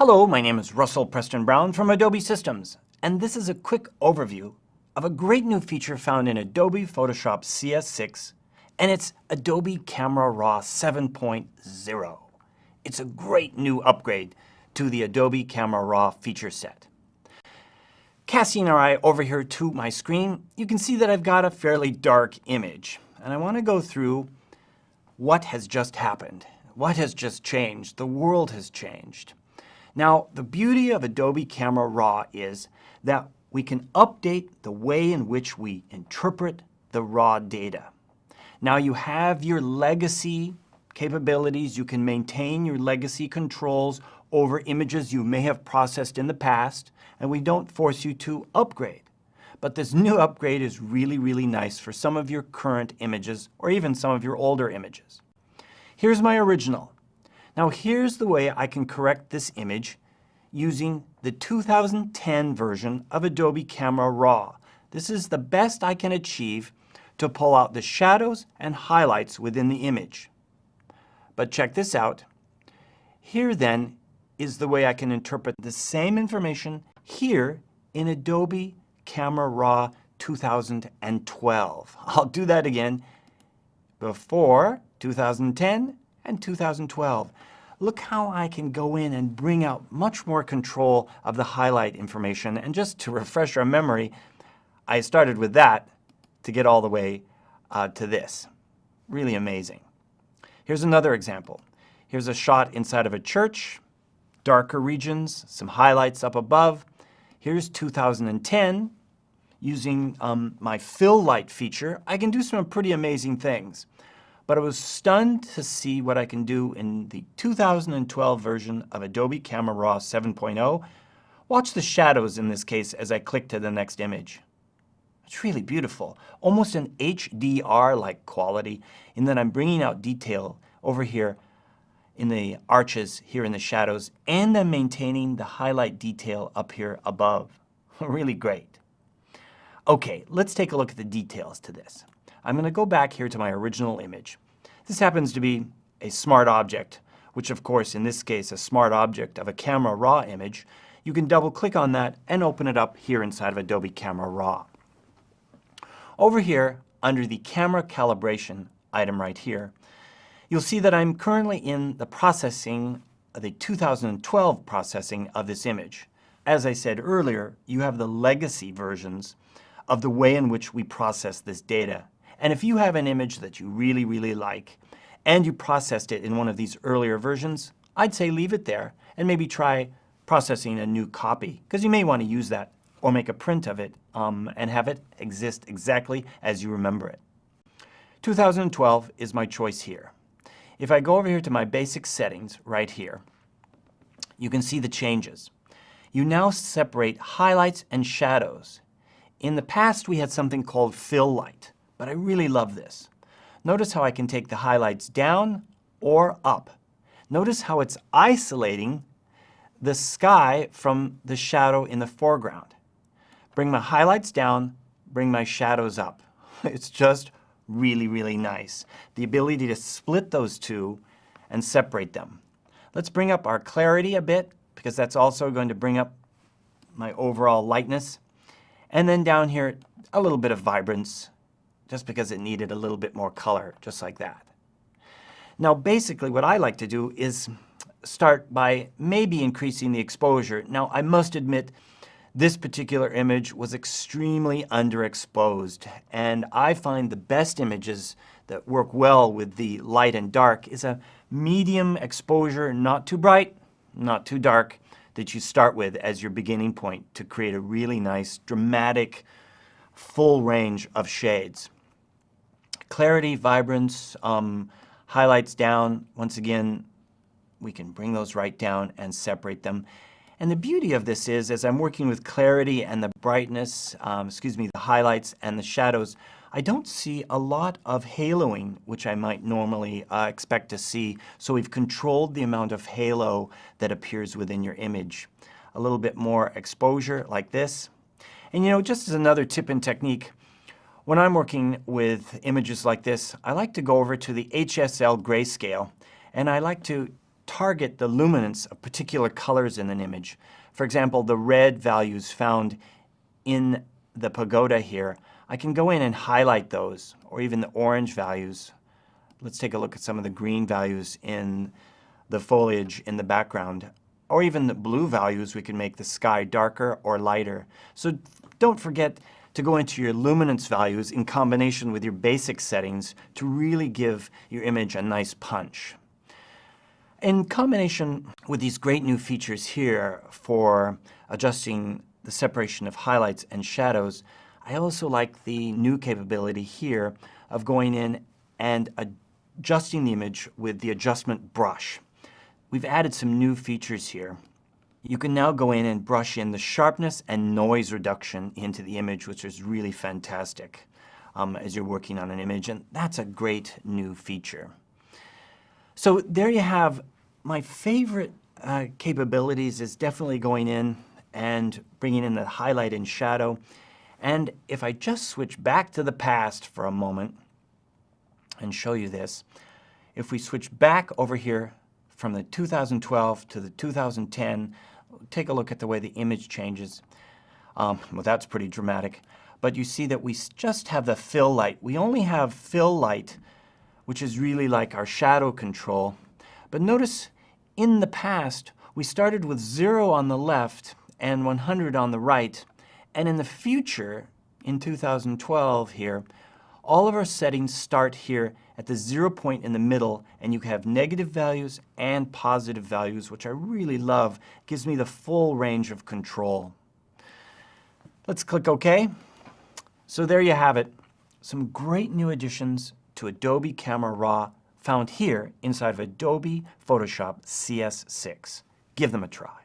Hello, my name is Russell Preston Brown from Adobe Systems, and this is a quick overview of a great new feature found in Adobe Photoshop CS6, and it's Adobe Camera Raw 7.0. It's a great new upgrade to the Adobe Camera Raw feature set. Casting our eye over here to my screen, you can see that I've got a fairly dark image, and I want to go through what has just happened. What has just changed? The world has changed. Now, the beauty of Adobe Camera Raw is that we can update the way in which we interpret the raw data. Now you have your legacy capabilities. You can maintain your legacy controls over images you may have processed in the past, and we don't force you to upgrade. But this new upgrade is really, really nice for some of your current images or even some of your older images. Here's my original. Now here's the way I can correct this image using the 2010 version of Adobe Camera Raw. This is the best I can achieve to pull out the shadows and highlights within the image. But check this out. Here then is the way I can interpret the same information here in Adobe Camera Raw 2012. I'll do that again. Before 2010 and 2012. Look how I can go in and bring out much more control of the highlight information. And just to refresh our memory, I started with that to get all the way to this. Really amazing. Here's another example. Here's a shot inside of a church, darker regions, some highlights up above. Here's 2010. Using my fill light feature, I can do some pretty amazing things. But I was stunned to see what I can do in the 2012 version of Adobe Camera Raw 7.0. Watch the shadows in this case as I click to the next image. It's really beautiful, almost an HDR-like quality in that I'm bringing out detail over here in the arches, here in the shadows, and I'm maintaining the highlight detail up here above. Really great. Okay, let's take a look at the details to this. I'm going to go back here to my original image. This happens to be a smart object, which of course in this case a smart object of a Camera Raw image. You can double click on that and open it up here inside of Adobe Camera Raw. Over here under the camera calibration item right here, you'll see that I'm currently in the processing, the 2012 processing of this image. As I said earlier, you have the legacy versions of the way in which we process this data. And if you have an image that you really, really like and you processed it in one of these earlier versions, I'd say leave it there and maybe try processing a new copy, because you may want to use that or make a print of it and have it exist exactly as you remember it. 2012 is my choice here. If I go over here to my basic settings right here, you can see the changes. You now separate highlights and shadows. In the past, we had something called fill light, but I really love this. Notice how I can take the highlights down or up. Notice how it's isolating the sky from the shadow in the foreground. Bring my highlights down, bring my shadows up. It's just really, really nice. The ability to split those two and separate them. Let's bring up our clarity a bit, because that's also going to bring up my overall lightness. And then down here, a little bit of vibrance, just because it needed a little bit more color, just like that. Now basically what I like to do is start by maybe increasing the exposure. Now I must admit this particular image was extremely underexposed, and I find the best images that work well with the light and dark is a medium exposure, not too bright, not too dark, that you start with as your beginning point to create a really nice, dramatic, full range of shades. Clarity, vibrance, highlights down. Once again, we can bring those right down and separate them. And the beauty of this is, as I'm working with clarity and the brightness, the highlights and the shadows, I don't see a lot of haloing, which I might normally expect to see. So we've controlled the amount of halo that appears within your image. A little bit more exposure like this. And you know, just as another tip and technique, when I'm working with images like this, I like to go over to the HSL grayscale, and I like to target the luminance of particular colors in an image. For example, the red values found in the pagoda here, I can go in and highlight those, or even the orange values. Let's take a look at some of the green values in the foliage in the background, or even the blue values. We can make the sky darker or lighter. So don't forget to go into your luminance values in combination with your basic settings to really give your image a nice punch. In combination with these great new features here for adjusting the separation of highlights and shadows, I also like the new capability here of going in and adjusting the image with the adjustment brush. We've added some new features here. You can now go in and brush in the sharpness and noise reduction into the image, which is really fantastic as you're working on an image, and that's a great new feature. So there you have my favorite capabilities is definitely going in and bringing in the highlight and shadow. And if I just switch back to the past for a moment and show you this, if we switch back over here from the 2012 to the 2010, take a look at the way the image changes. Well, that's pretty dramatic. But you see that we just have the fill light. We only have fill light, which is really like our shadow control. But notice in the past, we started with 0 on the left and 100 on the right. And in the future, in 2012 here, all of our settings start here at the 0 point in the middle, and you have negative values and positive values, which I really love. It gives me the full range of control. Let's click OK. So there you have it. Some great new additions to Adobe Camera Raw found here inside of Adobe Photoshop CS6. Give them a try.